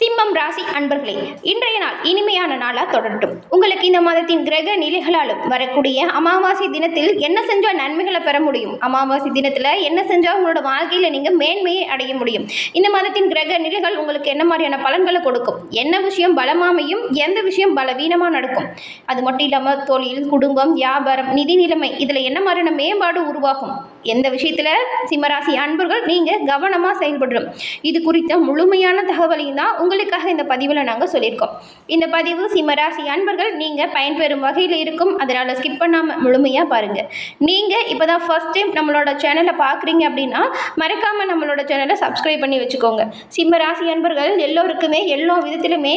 சிம்மம் ராசி அன்பர்களே, இன்றைய நாள் இனிமையான நாளாக தொடரட்டும். உங்களுக்கு இந்த மாதத்தின் கிரக நிலைகளாலும் வரக்கூடிய அமாவாசை தினத்தில் என்ன செஞ்சால் நன்மைகளை பெற முடியும், அமாவாசை தினத்தில் என்ன செஞ்சால் உங்களோட வாழ்க்கையில் நீங்கள் மேன்மையை அடைய முடியும், இந்த மாதத்தின் கிரக நிலைகள் உங்களுக்கு என்ன மாதிரியான பலன்களை கொடுக்கும், என்ன விஷயம் பலமாமையும் எந்த விஷயம் பலவீனமாக நடக்கும், அது மட்டும் இல்லாமல் தொழில், குடும்பம், வியாபாரம், நிதி நிலைமை இதில் என்ன மாதிரியான மேம்பாடு உருவாகும், எந்த விஷயத்தில் சிம்மராசி அன்பர்கள் நீங்கள் கவனமாக செயல்படுறோம், இது குறித்த முழுமையான தகவலையும் தான் உங்களுக்காக இந்த பதிவில் நாங்கள் சொல்லியிருக்கோம். இந்த பதிவு சிம்மராசி அன்பர்கள் நீங்கள் பயன்பெறும் வகையில் இருக்கும், அதனால் ஸ்கிப் பண்ணாமல் முழுமையாக பாருங்கள். நீங்கள் இப்போ தான் ஃபர்ஸ்ட் டைம் நம்மளோட சேனலை பார்க்குறீங்க அப்படின்னா மறக்காமல் நம்மளோட சேனலை சப்ஸ்கிரைப் பண்ணி வச்சுக்கோங்க. சிம்மராசி அன்பர்கள் எல்லோருக்குமே எல்லா விதத்திலுமே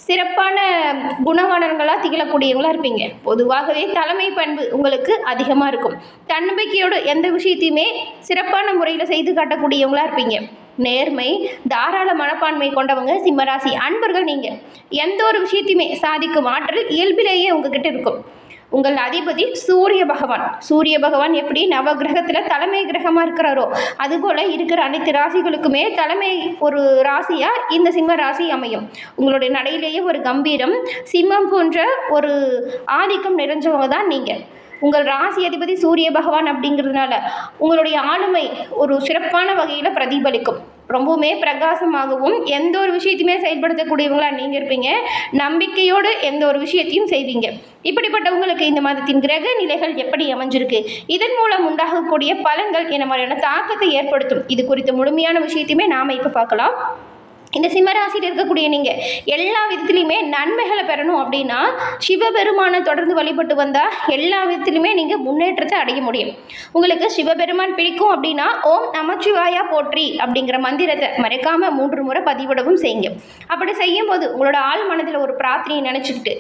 சிறப்பான குணவானங்களாக திகழக்கூடியவங்களாக இருப்பீங்க. பொதுவாகவே தலைமை பண்பு உங்களுக்கு அதிகமாக இருக்கும். தன்னம்பிக்கையோடு எந்த விஷயத்தையுமே சிறப்பான முறையில் செய்து காட்டக்கூடியவங்களாக இருப்பீங்க. நேர்மை, தாராள மனப்பான்மை கொண்டவங்க சிம்மராசி அன்பர்கள். நீங்கள் எந்த ஒரு விஷயத்தையுமே சாதிக்கும் ஆற்றல் இயல்பிலேயே உங்ககிட்ட இருக்கும். உங்கள் அதிபதி சூரிய பகவான். சூரிய பகவான் எப்படி நவ கிரகத்தில் தலைமை கிரகமாக இருக்கிறாரோ அதுபோல் இருக்கிற அனைத்து ராசிகளுக்குமே தலைமை ஒரு ராசியாக இந்த சிம்ம ராசி அமையும். உங்களுடைய நடையிலேயே ஒரு கம்பீரம், சிம்மம் போன்ற ஒரு ஆதிக்கம் நிறைஞ்சவங்க தான் நீங்கள். உங்கள் ராசி அதிபதி சூரிய பகவான் அப்படிங்கிறதுனால உங்களுடைய ஆளுமை ஒரு சிறப்பான வகையில் பிரதிபலிக்கும். ரொம்பவுமே பிரகாசமாகவும் எந்த ஒரு விஷயத்தையுமே செயல்படுத்தக்கூடியவங்களா நீங்கள் இருப்பீங்க. நம்பிக்கையோடு எந்த ஒரு விஷயத்தையும் செய்வீங்க. இப்படிப்பட்ட உங்களுக்கு இந்த மாதத்தின் கிரக நிலைகள் எப்படி அமைஞ்சிருக்கு, இதன் மூலம் உண்டாகக்கூடிய பலன்கள் என்ன மாதிரியான தாக்கத்தை ஏற்படுத்தும், இது குறித்த முழுமையான விஷயத்தையுமே நாம் இப்போ பார்க்கலாம். இந்த சிம்மராசியில் இருக்கக்கூடிய நீங்கள் எல்லா விதத்துலையுமே நன்மைகளை பெறணும் அப்படின்னா சிவபெருமானை தொடர்ந்து வழிபட்டு வந்தால் எல்லா விதத்துலையுமே நீங்கள் முன்னேற்றத்தை அடைய முடியும். உங்களுக்கு சிவபெருமான் பிடிக்கும் அப்படின்னா ஓம் நமச்சிவாயா போற்றி அப்படிங்கிற மந்திரத்தை மறைக்காமல் 3 முறை பதிவிடவும் செய்யுங்க. அப்படி செய்யும்போது உங்களோட ஆள் மனதில் ஒரு பிரார்த்தனையை நினச்சிக்கிட்டு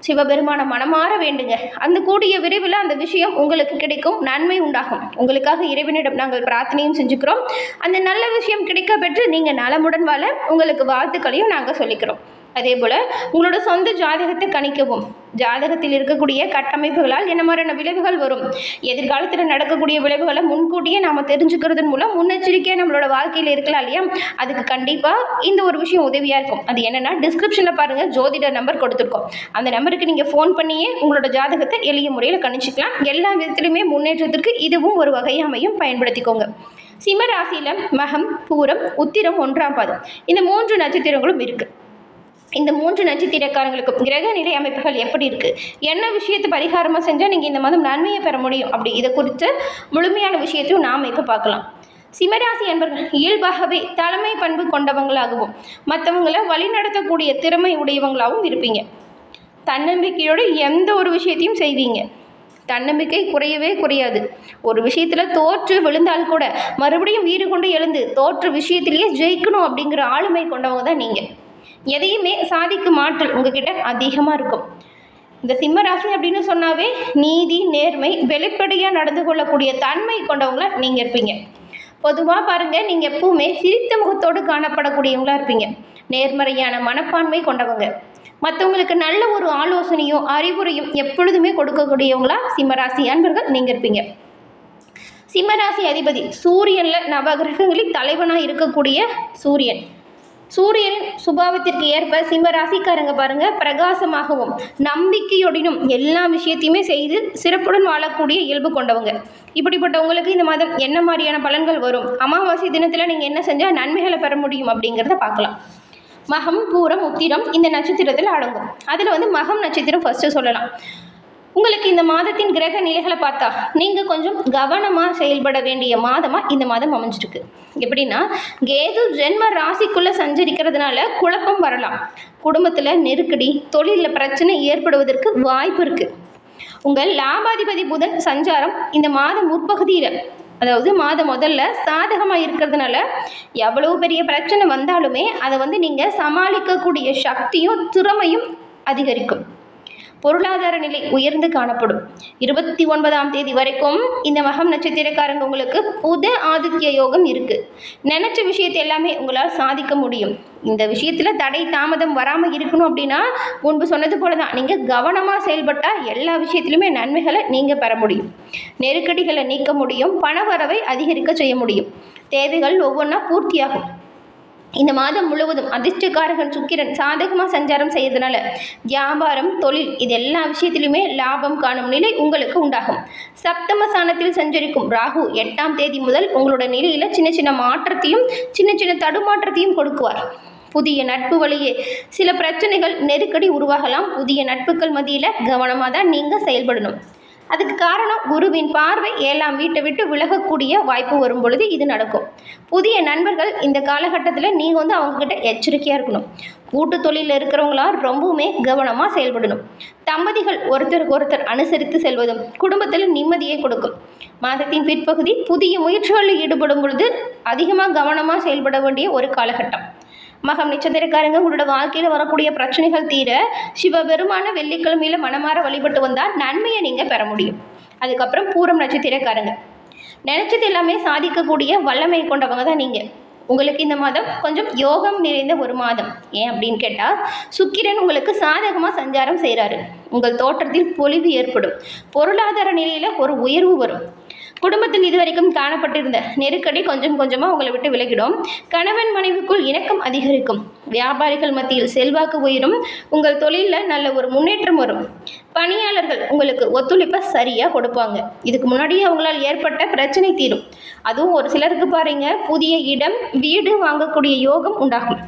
சிவபெருமான மனமாற வேண்டுங்க. அந்த கூடிய விரைவில் அந்த விஷயம் உங்களுக்கு கிடைக்கும், நன்மை உண்டாகும். உங்களுக்காக இறைவனிடம் நாங்கள் பிரார்த்தனையும் செஞ்சுக்கிறோம். அந்த நல்ல விஷயம் கிடைக்க பெற்று நீங்கள் நலமுடன் வாழ உங்களுக்கு வாழ்த்துக்களையும் நாங்கள் சொல்லிக்கிறோம். அதே போல் உங்களோட சொந்த ஜாதகத்தை கணிக்கவும், ஜாதகத்தில் இருக்கக்கூடிய கட்டமைப்புகளால் என்ன மாதிரியான விளைவுகள் வரும், எதிர்காலத்தில் நடக்கக்கூடிய விளைவுகளை முன்கூட்டியே நாம் தெரிஞ்சுக்கிறதன் மூலம் முன்னெச்சரிக்கையாக நம்மளோட வாழ்க்கையில் இருக்கலாம் இல்லையா, அதுக்கு கண்டிப்பாக இந்த ஒரு விஷயம் உதவியாக இருக்கும். அது என்னென்னா டிஸ்கிரிப்ஷனில் பாருங்கள், ஜோதிடர் நம்பர் கொடுத்துருக்கோம். அந்த நம்பருக்கு நீங்கள் ஃபோன் பண்ணியே உங்களோட ஜாதகத்தை எளிய முறையில் கணிச்சிக்கலாம். எல்லா விதத்துலையுமே முன்னேற்றத்திற்கு இதுவும் ஒரு வகையாமையும் பயன்படுத்திக்கோங்க. சிம்மராசியில் மகம், பூரம், உத்திரம், 1ஆம் பாதம் இந்த 3 நட்சத்திரங்களும் இருக்குது. இந்த 3 நட்சத்திரக்காரங்களுக்கும் கிரக நிலை அமைப்புகள் எப்படி இருக்குது, என்ன விஷயத்தை பரிகாரமாக செஞ்சால் நீங்கள் இந்த மாதம் நன்மையை பெற முடியும், அப்படி இதை குறித்து முழுமையான விஷயத்தையும் நாம் இப்போ பார்க்கலாம். சிம்மராசி என்பர்கள் இயல்பாகவே தலைமை பண்பு கொண்டவங்களாகவும் மற்றவங்களை வழிநடத்தக்கூடிய திறமை உடையவங்களாகவும் இருப்பீங்க. தன்னம்பிக்கையோடு எந்த ஒரு விஷயத்தையும் செய்வீங்க. தன்னம்பிக்கை குறையவே குறையாது. ஒரு விஷயத்தில் தோற்று விழுந்தால் கூட மறுபடியும் வீறு கொண்டு எழுந்து தோற்று விஷயத்திலேயே ஜெயிக்கணும் அப்படிங்கிற ஆளுமை கொண்டவங்க தான் நீங்கள். எதையுமே சாதிக்கும் ஆற்றல் உங்ககிட்ட அதிகமாக இருக்கும். இந்த சிம்மராசி அப்படின்னு சொன்னாவே நீதி, நேர்மை, வெளிப்படையாக நடந்து கொள்ளக்கூடிய தன்மை கொண்டவங்கள நீங்கள் இருப்பீங்க. பொதுவாக பாருங்கள், நீங்கள் எப்பவுமே சிரித்த முகத்தோடு காணப்படக்கூடியவங்களா இருப்பீங்க. நேர்மறையான மனப்பான்மை கொண்டவங்க. மற்றவங்களுக்கு நல்ல ஒரு ஆலோசனையும் அறிவுரையும் எப்பொழுதுமே கொடுக்கக்கூடியவங்களா சிம்மராசி அன்பர்கள் நீங்கள் இருப்பீங்க. சிம்மராசி அதிபதி சூரியனில் நவகிரகங்களில் தலைவனாக இருக்கக்கூடிய சூரியன். சூரியனின் சுபாவத்திற்கு ஏற்ப சிம்ம ராசிக்காரங்க பாருங்கள், பிரகாசமாகவும் நம்பிக்கையோடனும் எல்லா விஷயத்தையுமே செய்து சிறப்புடன் வாழக்கூடிய இயல்பு கொண்டவங்க. இப்படிப்பட்ட உங்களுக்கு இந்த மாதம் என்ன மாதிரியான பலன்கள் வரும், அமாவாசை தினத்தில் நீங்கள் என்ன செஞ்சால் நன்மைகளை பெற முடியும் அப்படிங்கிறத பார்க்கலாம். மகம், பூரம், உத்திரம் இந்த நட்சத்திரத்தில் அடங்கும். அதில் மகம் நட்சத்திரம் ஃபஸ்ட்டு சொல்லலாம். உங்களுக்கு இந்த மாதத்தின் கிரக நிலைகளை பார்த்தா நீங்கள் கொஞ்சம் கவனமாக செயல்பட வேண்டிய மாதமாக இந்த மாதம் அமைஞ்சிருக்கு. எப்படின்னா, கேது ஜென்ம ராசிக்குள்ளே சஞ்சரிக்கிறதுனால குழப்பம் வரலாம். குடும்பத்தில் நெருக்கடி, தொழிலில் பிரச்சனை ஏற்படுவதற்கு வாய்ப்பு இருக்குது. உங்கள் லாபாதிபதி புதன் சஞ்சாரம் இந்த மாதம் முற்பகுதியில், அதாவது மாதம் முதல்ல சாதகமாக இருக்கிறதுனால எவ்வளவு பெரிய பிரச்சனை வந்தாலுமே அதை நீங்கள் சமாளிக்கக்கூடிய சக்தியும் திறமையும் அதிகரிக்கும். பொருளாதார நிலை உயர்ந்து காணப்படும். 29ஆம் தேதி வரைக்கும் இந்த மகம் நட்சத்திரக்காரங்க உங்களுக்கு புத ஆதித்ய யோகம் இருக்குது. நினச்ச விஷயத்தை எல்லாமே உங்களால் சாதிக்க முடியும். இந்த விஷயத்தில் தடை தாமதம் வராமல் இருக்கணும் அப்படின்னா முன்பு சொன்னது போல தான், நீங்கள் கவனமாக செயல்பட்டால் எல்லா விஷயத்துலையுமே நன்மைகளை நீங்கள் பெற முடியும். நெருக்கடிகளை நீக்க முடியும். பண வரவை அதிகரிக்க செய்ய முடியும். தேவைகள் ஒவ்வொன்றா பூர்த்தியாகும். இந்த மாதம் முழுவதும் அதிர்ஷ்டக்காரகன் சுக்கிரன் சாதகமாக சஞ்சாரம் செய்யறதுனால வியாபாரம், தொழில் இது எல்லா விஷயத்திலுமே லாபம் காணும் நிலை உங்களுக்கு உண்டாகும். சப்தம ஸ்தானத்தில் சஞ்சரிக்கும் ராகு 8ஆம் தேதி முதல் உங்களோட நிலையில் சின்ன சின்ன மாற்றத்தையும் சின்ன சின்ன தடுமாற்றத்தையும் கொடுக்குவார். புதிய நட்பு வழியே சில பிரச்சனைகள், நெருக்கடி உருவாகலாம். புதிய நட்புகள் மத்தியில் கவனமாக தான் நீங்கள் செயல்படணும். அதுக்கு காரணம் குருவின் பார்வை 7ஆம் வீட்டை விட்டு விலகக்கூடிய வாய்ப்பு வரும் பொழுது இது நடக்கும். புதிய நண்பர்கள் இந்த காலகட்டத்தில் நீங்கள் அவங்கக்கிட்ட எச்சரிக்கையாக இருக்கணும். கூட்டு தொழிலில் இருக்கிறவங்களாம் ரொம்பவுமே கவனமாக செயல்படணும். தம்பதிகள் ஒருத்தருக்கு ஒருத்தர் அனுசரித்து செல்வதும் குடும்பத்தில் நிம்மதியை கொடுக்கும். மாதத்தின் பிற்பகுதி புதிய முயற்சிகளில் ஈடுபடும் பொழுது அதிகமாக கவனமாக செயல்பட வேண்டிய ஒரு காலகட்டம். மகம் நட்சத்திரக்காரங்க உங்களோட வாழ்க்கையில் வரக்கூடிய பிரச்சனைகள் தீர சிவபெருமான வெள்ளிக்கிழமையில் மனமாற வழிபட்டு வந்தால் நன்மையை நீங்கள் பெற முடியும். அதுக்கப்புறம் பூரம் நட்சத்திரக்காரங்க நினச்சது எல்லாமே சாதிக்கக்கூடிய வல்லமை கொண்டவங்க தான் நீங்கள். உங்களுக்கு இந்த மாதம் கொஞ்சம் யோகம் நிறைந்த ஒரு மாதம். ஏன் அப்படின்னு கேட்டால் சுக்கிரன் உங்களுக்கு சாதகமாக சஞ்சாரம் செய்கிறாரு. உங்கள் தோற்றத்தில் பொலிவு ஏற்படும். பொருளாதார நிலையில் ஒரு உயர்வு வரும். குடும்பத்தில் இதுவரைக்கும் காணப்பட்டிருந்த நெருக்கடி கொஞ்சம் கொஞ்சமாக உங்களை விட்டு விலகிடும். கணவன் மனைவிக்குள் இணக்கம் அதிகரிக்கும். வியாபாரிகள் மத்தியில் செல்வாக்கு உயரும். உங்கள் தொழிலில் நல்ல ஒரு முன்னேற்றம் வரும். பணியாளர்கள் உங்களுக்கு ஒத்துழைப்பை சரியாக கொடுப்பாங்க. இதுக்கு முன்னாடியே அவங்களால் ஏற்பட்ட பிரச்சனை தீரும். அதுவும் ஒரு சிலருக்கு பாருங்க, புதிய இடம், வீடு வாங்கக்கூடிய யோகம் உண்டாகும்.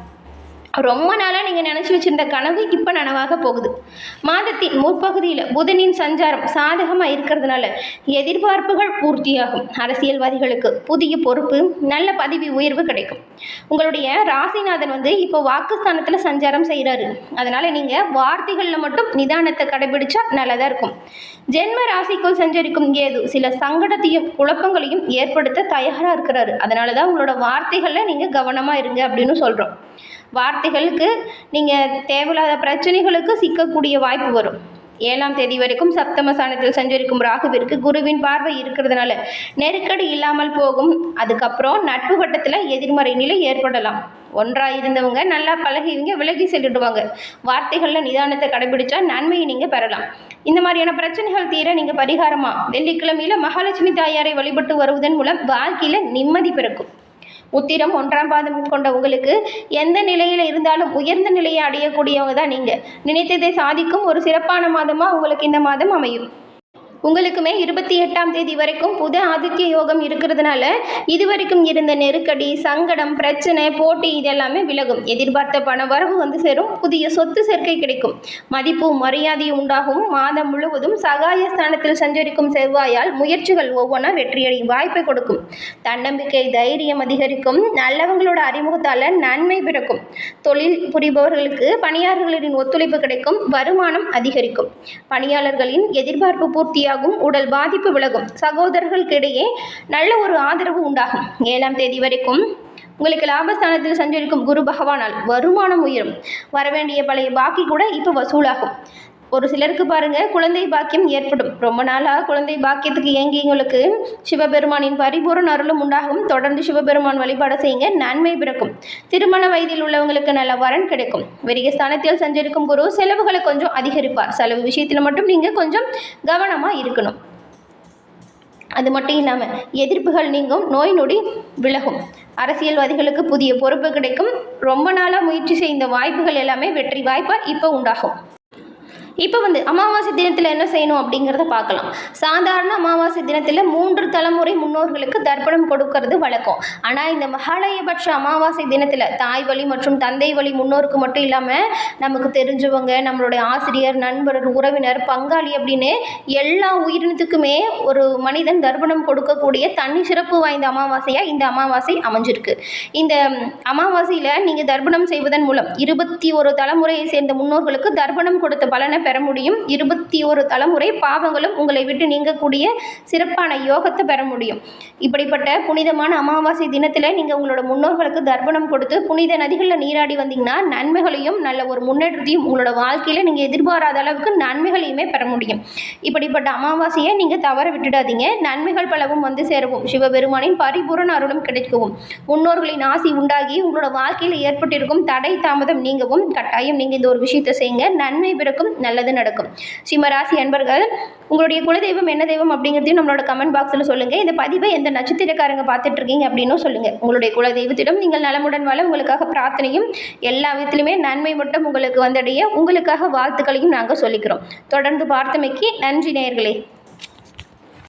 ரொம்ப நாளாக நீங்கள் நினச்சி வச்சுருந்த கனவு இப்போ நனவாக போகுது. மாதத்தின் முற்பகுதியில் புதனின் சஞ்சாரம் சாதகமாக இருக்கிறதுனால எதிர்பார்ப்புகள் பூர்த்தியாகும். அரசியல்வாதிகளுக்கு புதிய பொறுப்பு, நல்ல பதவி உயர்வு கிடைக்கும். உங்களுடைய ராசிநாதன் இப்போ வாக்குஸ்தானத்தில் சஞ்சாரம் செய்கிறாரு. அதனால் நீங்கள் வார்த்தைகளில் மட்டும் நிதானத்தை கடைபிடிச்சா நல்லதாக இருக்கும். ஜென்ம ராசிக்குள் சஞ்சரிக்கும் கேது சில சங்கடத்தையும் குழப்பங்களையும் ஏற்படுத்த தயாராக இருக்கிறாரு. அதனால தான் உங்களோட வார்த்தைகளில் நீங்கள் கவனமாக இருங்க அப்படின்னு சொல்கிறோம். வார்த்தைகளுக்கு நீங்கள் தேவையில்லாத பிரச்சனைகளுக்கு சிக்கக்கூடிய வாய்ப்பு வரும். 7ஆம் தேதி வரைக்கும் சப்தம ஸ்தானத்தில் சஞ்சரிக்கும் ராகுவிற்கு குருவின் பார்வை இருக்கிறதுனால நெருக்கடி இல்லாமல் போகும். அதுக்கப்புறம் நட்பு வட்டத்தில் எதிர்மறை நிலை ஏற்படலாம். ஒன்றாக இருந்தவங்க நல்லா பழகிவங்க விலகி செல்லிடுவாங்க. வார்த்தைகளில் நிதானத்தை கடைபிடிச்சா நன்மையை நீங்கள் பெறலாம். இந்த மாதிரியான பிரச்சனைகள் தீர நீங்கள் பரிகாரமாக வெள்ளிக்கிழமையில் மகாலட்சுமி தாயாரை வழிபட்டு வருவதன் மூலம் வாழ்க்கையில் நிம்மதி பிறக்கும். உத்திரம் 1ஆம் பாதம் கொண்ட உங்களுக்கு எந்த நிலையில் இருந்தாலும் உயர்ந்த நிலையை அடையக்கூடியவங்க தான் நீங்கள். நினைத்ததை சாதிக்கும் ஒரு சிறப்பான மாதமாக உங்களுக்கு இந்த மாதம் அமையும். உங்களுக்குமே 28ஆம் தேதி வரைக்கும் புத ஆதித்ய யோகம் இருக்கிறதுனால இதுவரைக்கும் இருந்த நெருக்கடி, சங்கடம், பிரச்சனை, போட்டி இதெல்லாமே விலகும். எதிர்பார்த்த பண வரவு சேரும். புதிய சொத்து சேர்க்கை கிடைக்கும். மதிப்பும் மரியாதையும் உண்டாகும். மாதம் முழுவதும் சகாய ஸ்தானத்தில் சஞ்சரிக்கும் செவ்வாயால் முயற்சிகள் ஒவ்வொன்றா வெற்றியடையும் வாய்ப்பை கொடுக்கும். தன்னம்பிக்கை, தைரியம் அதிகரிக்கும். நல்லவங்களோட அறிமுகத்தால் நன்மை பிறக்கும். தொழில் புரிபவர்களுக்கு பணியாளர்களின் ஒத்துழைப்பு கிடைக்கும். வருமானம் அதிகரிக்கும். பணியாளர்களின் எதிர்பார்ப்பு பூர்த்தி உடல் பாதிப்பு விலகும். சகோதரர்களுக்கிடையே நல்ல ஒரு ஆதரவு உண்டாகும். 7ஆம் தேதி வரைக்கும் உங்களுக்கு லாபஸ்தானத்தில் சஞ்சரிக்கும் குரு பகவானால் வருமானம் உயரும். வரவேண்டிய பழைய பாக்கி கூட இப்போ வசூலாகும். ஒரு சிலருக்கு பாருங்க, குழந்தை பாக்கியம் ஏற்படும். ரொம்ப நாளாக குழந்தை பாக்கியத்துக்கு ஏங்கியவங்களுக்கு சிவபெருமானின் பரிபூரண அருளும் உண்டாகும். தொடர்ந்து சிவபெருமான் வழிபாடு செய்யுங்க, நன்மை பிறக்கும். திருமண வயதில் உள்ளவங்களுக்கு நல்ல வரன் கிடைக்கும். விரிய ஸ்தானத்தில் சஞ்சரிக்கும் குரு செலவுகளை கொஞ்சம் அதிகரிப்பார். செலவு விஷயத்தில் மட்டும் நீங்கள் கொஞ்சம் கவனமாக இருக்கணும். அது மட்டும் இல்லாமல் எதிர்ப்புகள் நீங்கும், நோய் நொடி விலகும். அரசியல்வாதிகளுக்கு புதிய பொறுப்பு கிடைக்கும். ரொம்ப நாளாக முயற்சி செய்த வாய்ப்புகள் எல்லாமே வெற்றி வாய்ப்பாக இப்போ உண்டாகும். இப்போ அமாவாசை தினத்தில் என்ன செய்யணும் அப்படிங்கிறத பார்க்கலாம். சாதாரண அமாவாசை தினத்தில் 3 தலைமுறை முன்னோர்களுக்கு தர்ப்பணம் கொடுக்கறது வழக்கம். ஆனால் இந்த மகாலயபட்ச அமாவாசை தினத்தில் தாய் வழி மற்றும் தந்தை வழி முன்னோருக்கு மட்டும் இல்லாமல் நமக்கு தெரிஞ்சவங்க, நம்மளுடைய ஆசிரியர், நண்பர், உறவினர், பங்காளி அப்படின்னு எல்லா உயிரினத்துக்குமே ஒரு மனிதன் தர்ப்பணம் கொடுக்கக்கூடிய தனி சிறப்பு வாய்ந்த அமாவாசையாக இந்த அமாவாசை அமைஞ்சிருக்கு. இந்த அமாவாசையில் நீங்கள் தர்ப்பணம் செய்வதன் மூலம் 21 தலைமுறையை சேர்ந்த முன்னோர்களுக்கு தர்ப்பணம் கொடுத்த பலனை பெற முடியும். 21 தலைமுறை பாவங்களும் உங்களை விட்டு நீங்கக்கூடிய சிறப்பான யோகத்தை பெற முடியும். இப்படிப்பட்ட புனிதமான அமாவாசை தினத்தில் நீங்கள் உங்களோட முன்னோர்களுக்கு தர்ப்பணம் கொடுத்து புனித நதிகளில் நீராடி வந்தீங்கன்னா நன்மைகளையும் நல்ல ஒரு முன்னேற்றத்தையும் உங்களோட வாழ்க்கையில் நீங்கள் எதிர்பாராத அளவுக்கு நன்மைகளையுமே பெற முடியும். இப்படிப்பட்ட அமாவாசையை நீங்கள் தவற விட்டுடாதீங்க. நன்மைகள் பலவும் சேரவும், சிவபெருமானின் பரிபூரண அருளும் கிடைக்கவும், முன்னோர்களின் ஆசி உண்டாகி உங்களோட வாழ்க்கையில் ஏற்பட்டிருக்கும் தடை தாமதம் நீங்கவும் கட்டாயம் நீங்கள் இந்த ஒரு விஷயத்தை செய்யுங்க. நன்மை பிறக்கும். நல்ல நல்லது நடக்கும். சிம்மராசி அன்பர்கள், உங்களுடைய குலதெய்வம் என்ன தெய்வம் அப்படிங்கிறதையும் நம்மளோட கமெண்ட் பாக்ஸில் சொல்லுங்கள். இந்த பதிவை எந்த நட்சத்திரக்காரங்க பார்த்துட்டு இருக்கீங்க அப்படின்னும் சொல்லுங்கள். உங்களுடைய குலதெய்வத்திடம் நீங்கள் நலமுடன் வாழ உங்களுக்காக பிரார்த்தனையும் எல்லா விதத்திலுமே நன்மை மட்டும் உங்களுக்கு வந்தடைய உங்களுக்காக வாழ்த்துக்களையும் நாங்கள் சொல்லிக்கிறோம். தொடர்ந்து பார்த்தமைக்கு நன்றி நேயர்களே.